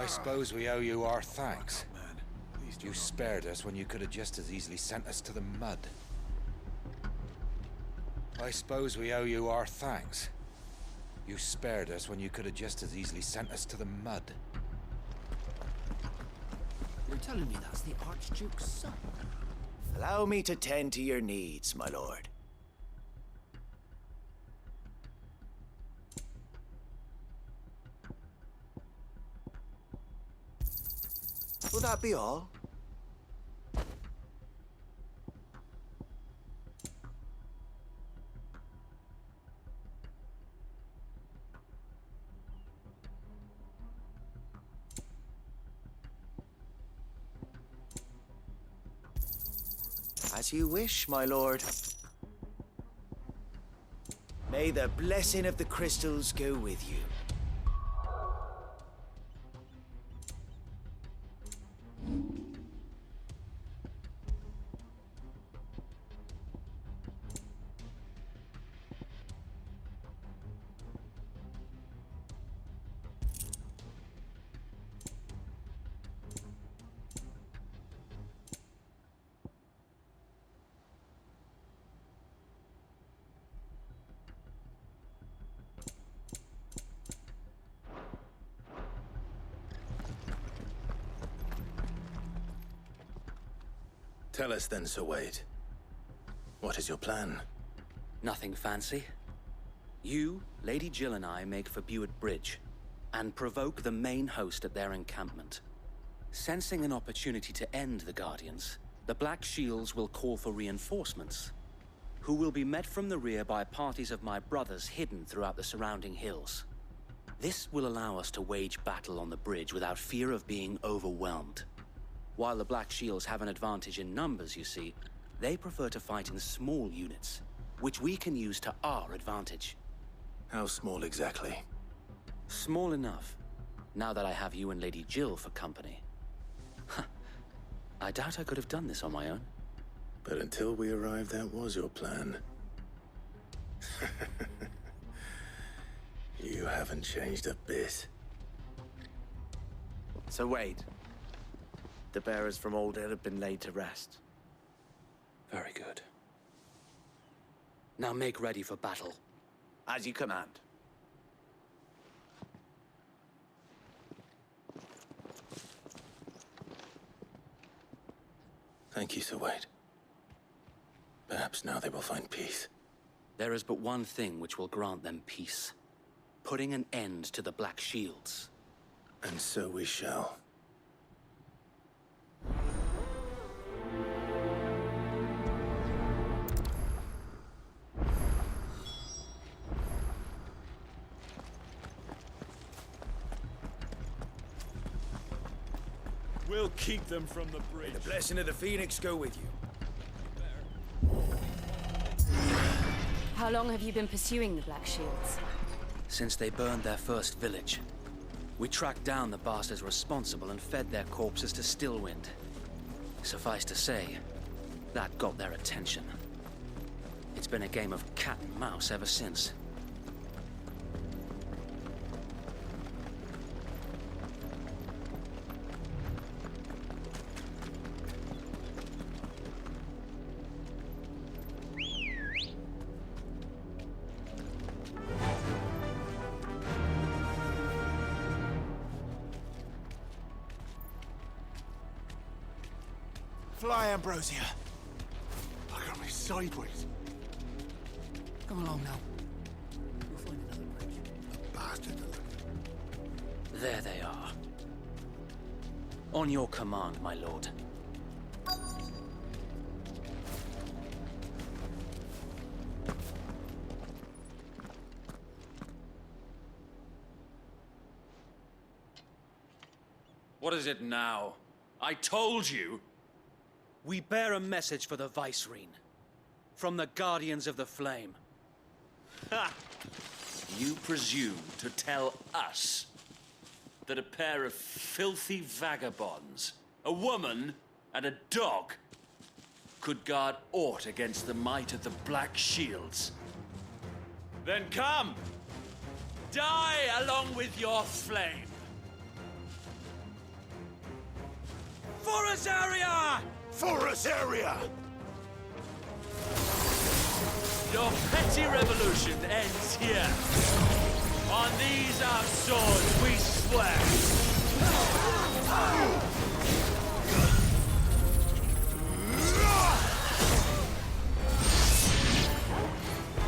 I suppose we owe you our thanks. You spared us when you could have just as easily sent us to the mud. I suppose we owe you our thanks. You spared us when you could have just as easily sent us to the mud. You're telling me that's the Archduke's son? Allow me to tend to your needs, my lord. Will that be all? As you wish, my lord. May the blessing of the crystals go with you. Tell us then, Sir Wade. What is your plan? Nothing fancy. You, Lady Jill and I make for Buett Bridge, and provoke the main host at their encampment. Sensing an opportunity to end the Guardians, the Black Shields will call for reinforcements, who will be met from the rear by parties of my brothers hidden throughout the surrounding hills. This will allow us to wage battle on the bridge without fear of being overwhelmed. While the Black Shields have an advantage in numbers, you see, they prefer to fight in small units, which we can use to our advantage. How small exactly? Small enough, now that I have you and Lady Jill for company. I doubt I could have done this on my own. But until we arrived, that was your plan. You haven't changed a bit. So Wade, the bearers from Old Hill have been laid to rest. Very good. Now make ready for battle. As you command. Thank you, Sir Wade. Perhaps now they will find peace. There is but one thing which will grant them peace. Putting an end to the Black Shields. And so we shall. We'll keep them from the bridge. May the blessing of the Phoenix go with you. How long have you been pursuing the Black Shields? Since they burned their first village. We tracked down the bastards responsible and fed their corpses to Stillwind. Suffice to say, that got their attention. It's been a game of cat and mouse ever since. Fly, Ambrosia. I got me sideways. Come along now. We'll find another bridge. Bastard. There they are. On your command, my lord. What is it now? I told you! We bear a message for the Vicereine. From the Guardians of the Flame. Ha! You presume to tell us that a pair of filthy vagabonds, a woman and a dog, could guard aught against the might of the Black Shields? Then come! Die along with your flame! For us, area! For us area! Your petty revolution ends here. On these our swords we swear.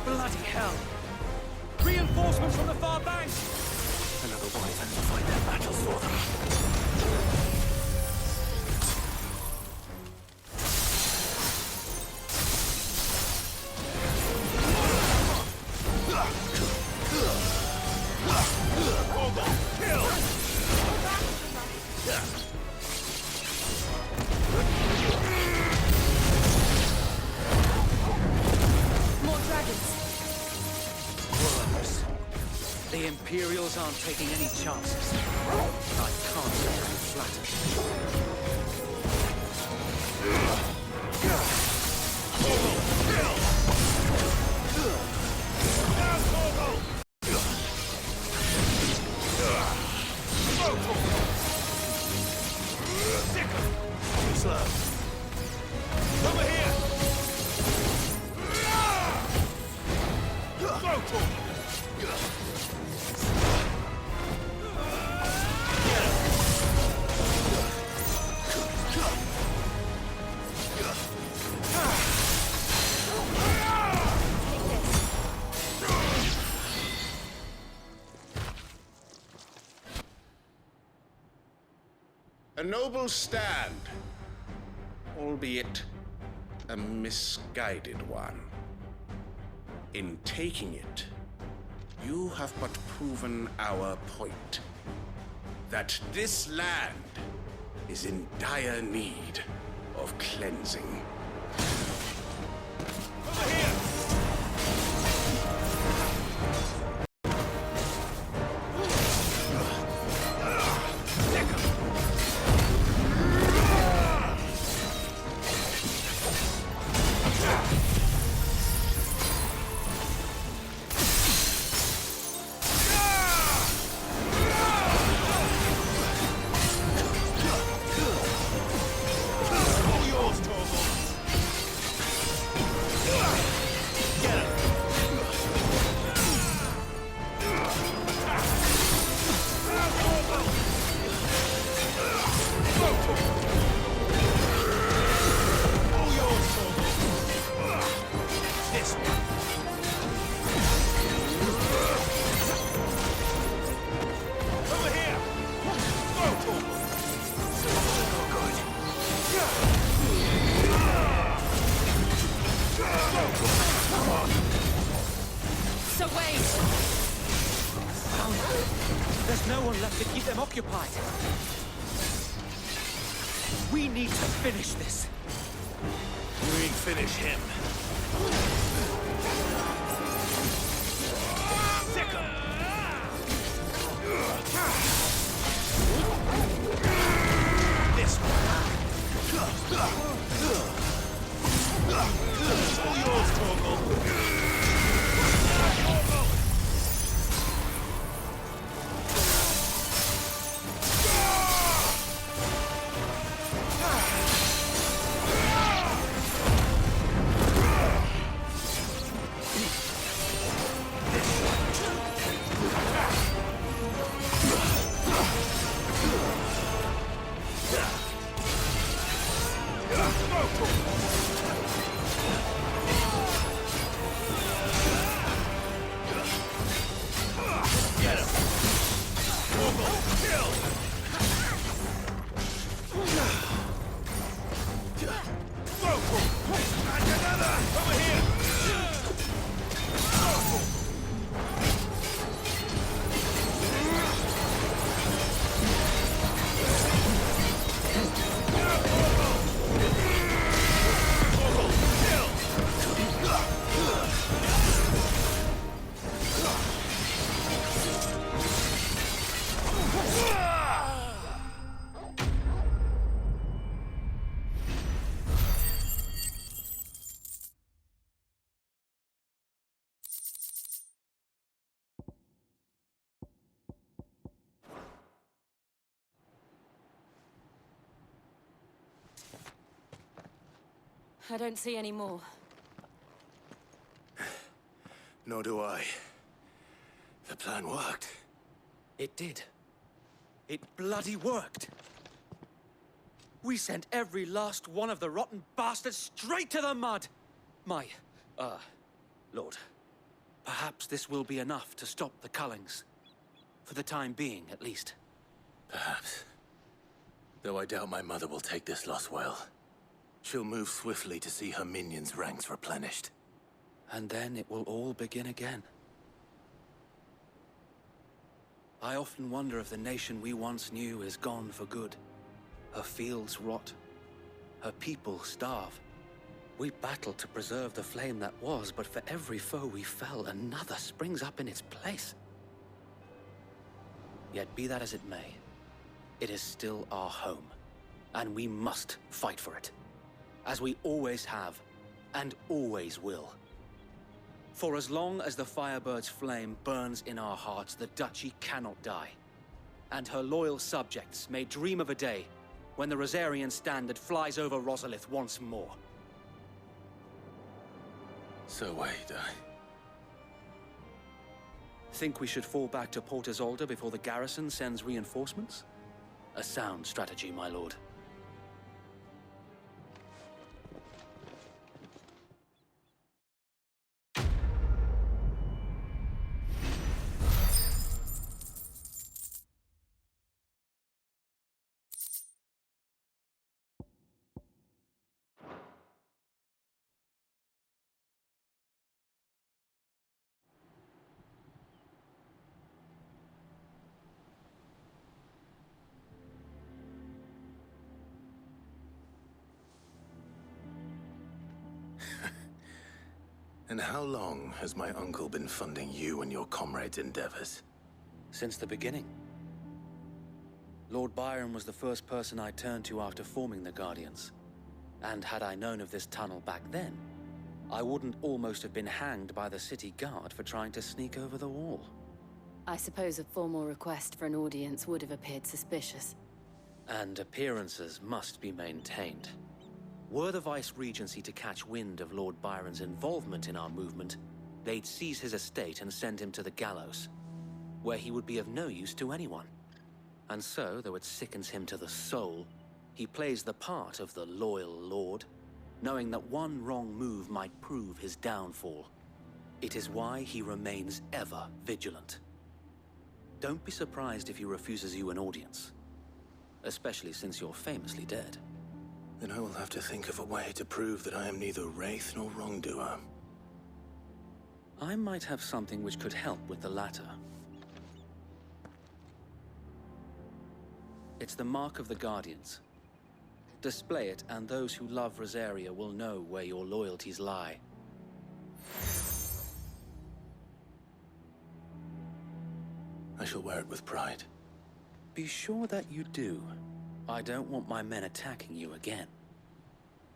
Bloody hell! Reinforcements from the far bank! Another wyvern to fight their battles for them. More dragons. Worms. The Imperials aren't taking any chances. I can't say I'm flattered. Slow. Over here! Go, Torgal! A noble stand, albeit a misguided one. In taking it, you have but proven our point. That this land is in dire need of cleansing. Over here! All yours, Torgal! Get him! Go, Torgal! All yours, Torgal! This one! Over here! Go, Torgal! Oh, good. So wait! There's no one left to keep them occupied. We need to finish this. You ain't finish him. Sick him! This one. It's all yours, Torgal. I don't see any more. Nor do I. The plan worked. It did. It bloody worked. We sent every last one of the rotten bastards straight to the mud! My, Lord, perhaps this will be enough to stop the Cullings. For the time being, at least. Perhaps. Though I doubt my mother will take this loss well. She'll move swiftly to see her minions' ranks replenished. And then it will all begin again. I often wonder if the nation we once knew is gone for good. Her fields rot. Her people starve. We battled to preserve the flame that was, but for every foe we fell, another springs up in its place. Yet be that as it may, it is still our home, and we must fight for it, as we always have, and always will. For as long as the Firebird's flame burns in our hearts, the Duchy cannot die, and her loyal subjects may dream of a day when the Rosarian standard flies over Rosalith once more. So wait, Think we should fall back to Port Isolde before the garrison sends reinforcements? A sound strategy, my lord. And how long has my uncle been funding you and your comrades' endeavors? Since the beginning. Lord Byron was the first person I turned to after forming the Guardians. And had I known of this tunnel back then, I wouldn't almost have been hanged by the city guard for trying to sneak over the wall. I suppose a formal request for an audience would have appeared suspicious. And appearances must be maintained. Were the Vice-Regency to catch wind of Lord Byron's involvement in our movement, they'd seize his estate and send him to the gallows, where he would be of no use to anyone. And so, though it sickens him to the soul, he plays the part of the loyal lord, knowing that one wrong move might prove his downfall. It is why he remains ever vigilant. Don't be surprised if he refuses you an audience, especially since you're famously dead. Then I will have to think of a way to prove that I am neither wraith nor wrongdoer. I might have something which could help with the latter. It's the mark of the Guardians. Display it, and those who love Rosaria will know where your loyalties lie. I shall wear it with pride. Be sure that you do. I don't want my men attacking you again.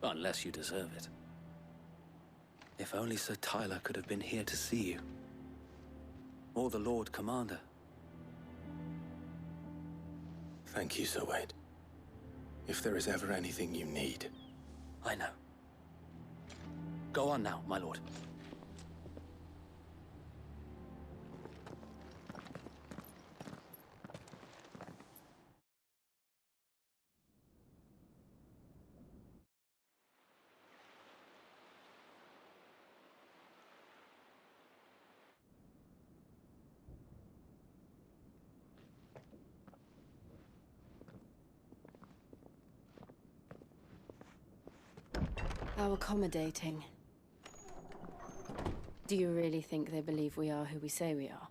Unless you deserve it. If only Sir Tyler could have been here to see you. Or the Lord Commander. Thank you, Sir Wade. If there is ever anything you need. I know. Go on now, my lord. How accommodating. Do you really think they believe we are who we say we are?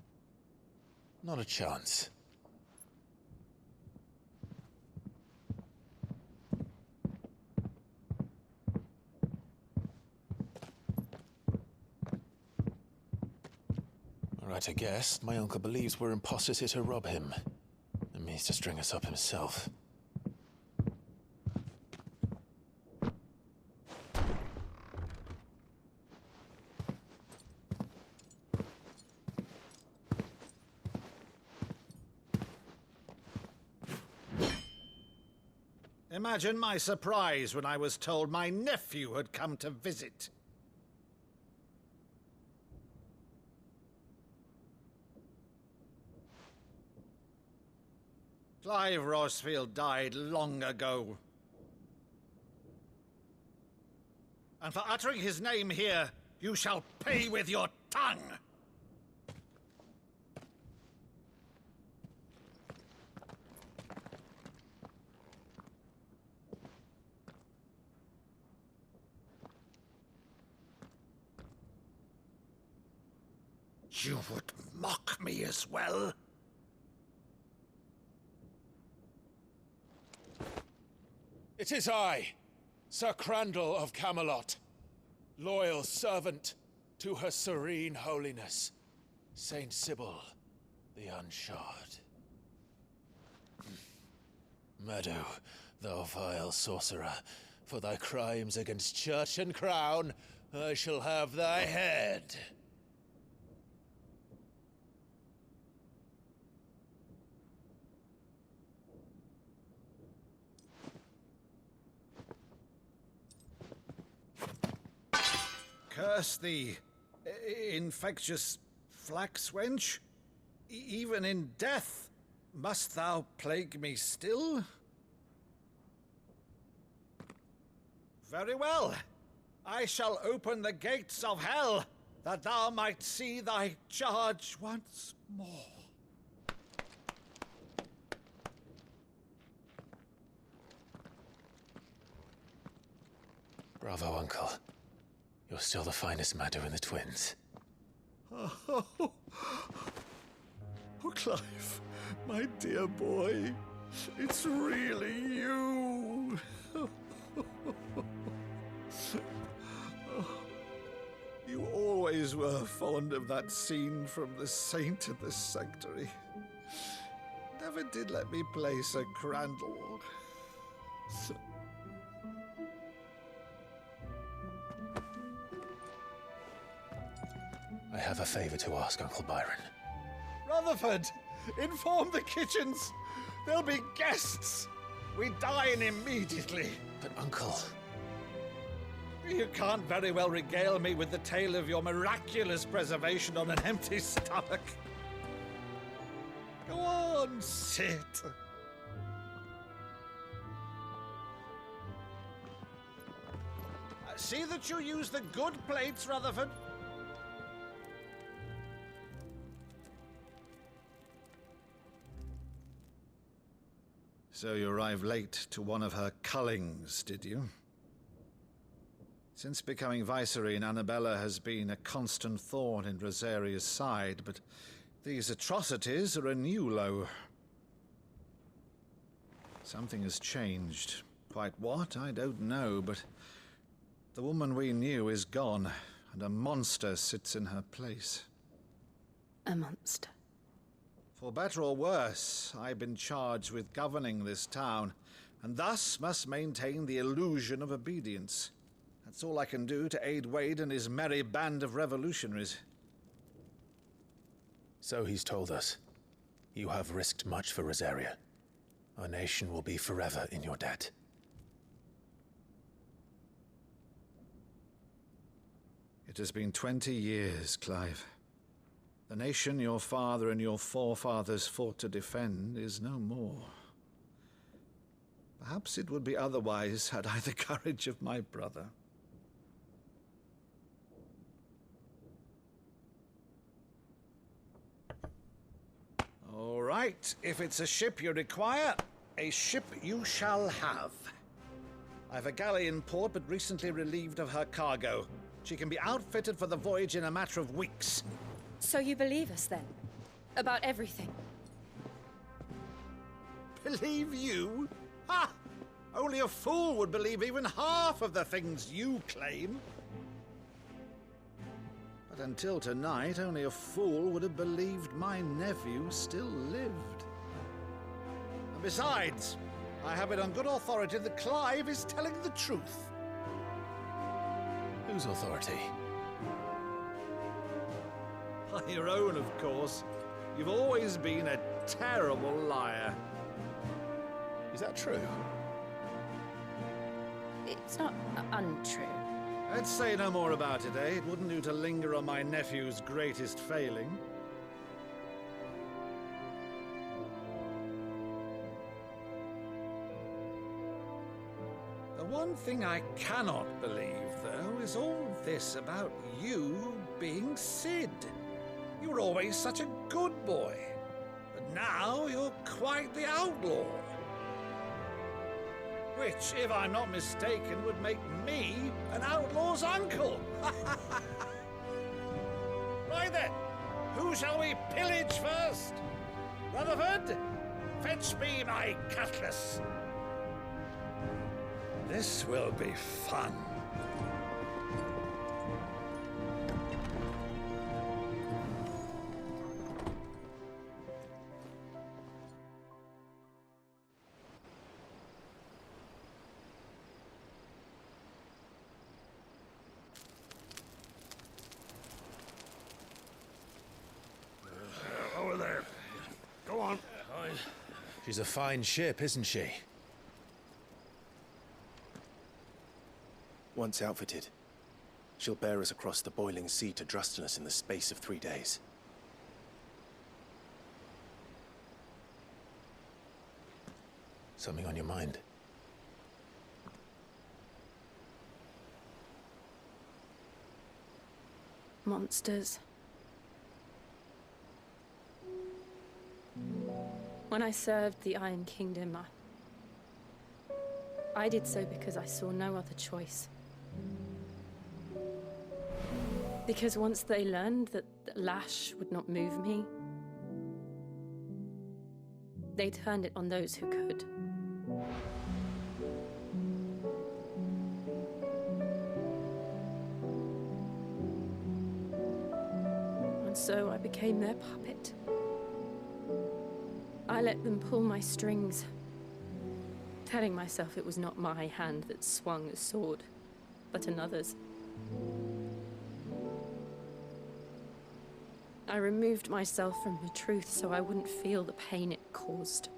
Not a chance. All right, I guess. My uncle believes we're imposters here to rob him. And means to string us up himself. Imagine my surprise when I was told my nephew had come to visit. Clive Rosfield died long ago. And for uttering his name here, you shall pay with your tongue! You would mock me as well? It is I, Sir Crandall of Camelot, loyal servant to Her Serene Holiness, Saint Sybil the Unshod. Meadow, thou vile sorcerer, for thy crimes against church and crown, I shall have thy head. Curse thee, infectious flax wench. Even in death, must thou plague me still? Very well. I shall open the gates of hell, that thou might see thy charge once more. Bravo, Uncle. You're still the finest Meadow in the twins. Oh, Clive, my dear boy, it's really you. You always were fond of that scene from The Saint of the Sanctuary. Never did let me play Sir Crandall. I have a favor to ask, Uncle Byron. Rutherford, inform the kitchens. There'll be guests. We dine immediately. But, Uncle... You can't very well regale me with the tale of your miraculous preservation on an empty stomach. Go on, sit. See that you use the good plates, Rutherford. So you arrived late to one of her cullings, did you? Since becoming Vicereine, Annabella has been a constant thorn in Rosaria's side, but these atrocities are a new low. Something has changed. Quite what, I don't know, but the woman we knew is gone, and a monster sits in her place. A monster? For better or worse, I've been charged with governing this town, and thus must maintain the illusion of obedience. That's all I can do to aid Wade and his merry band of revolutionaries. So he's told us. You have risked much for Rosaria. Our nation will be forever in your debt. It has been 20 years, Clive. The nation your father and your forefathers fought to defend is no more. Perhaps it would be otherwise had I the courage of my brother. All right, if it's a ship you require, a ship you shall have. I've a galley in port, but recently relieved of her cargo. She can be outfitted for the voyage in a matter of weeks. So you believe us, then? About everything? Believe you? Ha! Only a fool would believe even half of the things you claim. But until tonight, only a fool would have believed my nephew still lived. And besides, I have it on good authority that Clive is telling the truth. Whose authority? Your own, of course. You've always been a terrible liar. Is that true? It's not untrue. Let's say no more about it, eh? It wouldn't do to linger on my nephew's greatest failing. The one thing I cannot believe, though, is all this about you being Sid. You were always such a good boy, but now you're quite the outlaw. Which, if I'm not mistaken, would make me an outlaw's uncle. Right then, who shall we pillage first? Rutherford, fetch me my cutlass. This will be fun. Over there. Go on. She's a fine ship, isn't she? Once outfitted, she'll bear us across the boiling sea to Drustinus in the space of 3 days. Something on your mind? Monsters. When I served the Iron Kingdom, I did so because I saw no other choice. Because once they learned that the lash would not move me, they turned it on those who could. And so I became their puppet. I let them pull my strings, telling myself it was not my hand that swung a sword, but another's. I removed myself from the truth so I wouldn't feel the pain it caused.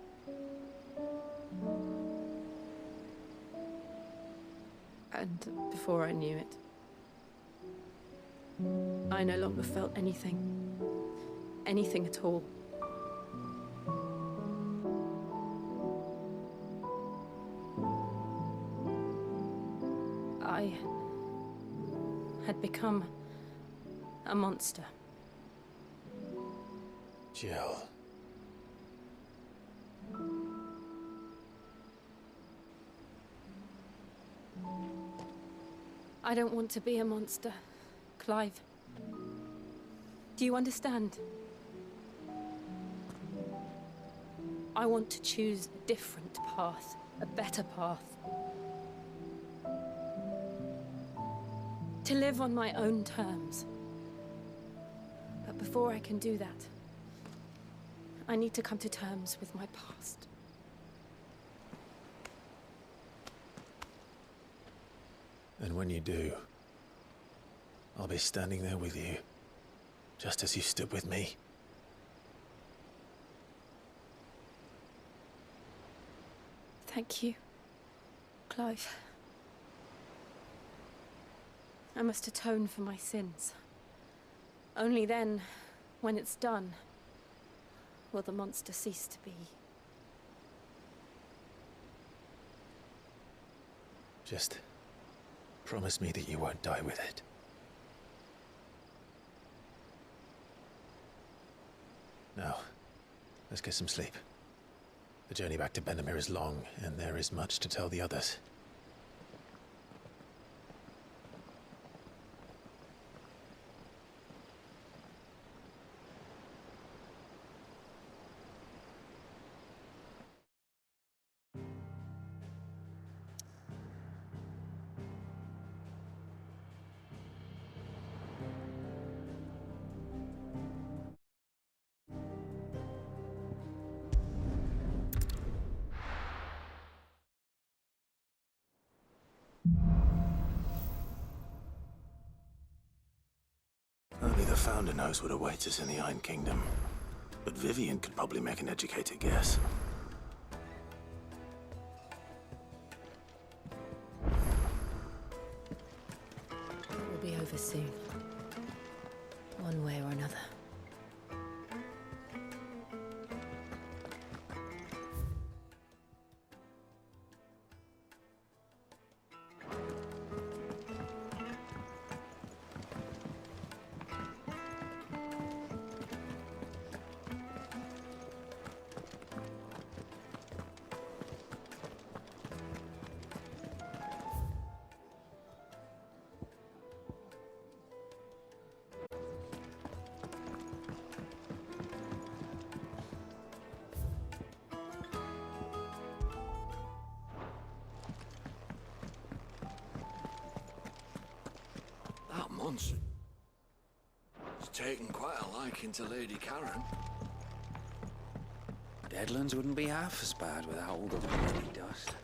And before I knew it, I no longer felt anything. Anything at all. I had become a monster. Jill. I don't want to be a monster, Clive. Do you understand? I want to choose a different path, a better path. To live on my own terms. But before I can do that, I need to come to terms with my past. And when you do, I'll be standing there with you, just as you stood with me. Thank you, Clive. I must atone for my sins. Only then, when it's done, will the monster cease to be. Just promise me that you won't die with it. Now, let's get some sleep. The journey back to Benamir is long, and there is much to tell the others. Only the Founder knows what awaits us in the Iron Kingdom. But Vivian could probably make an educated guess. over soon. One way or another. That monster has taken quite a liking to Lady Karen. Deadlands wouldn't be half as bad without all the bloody dust.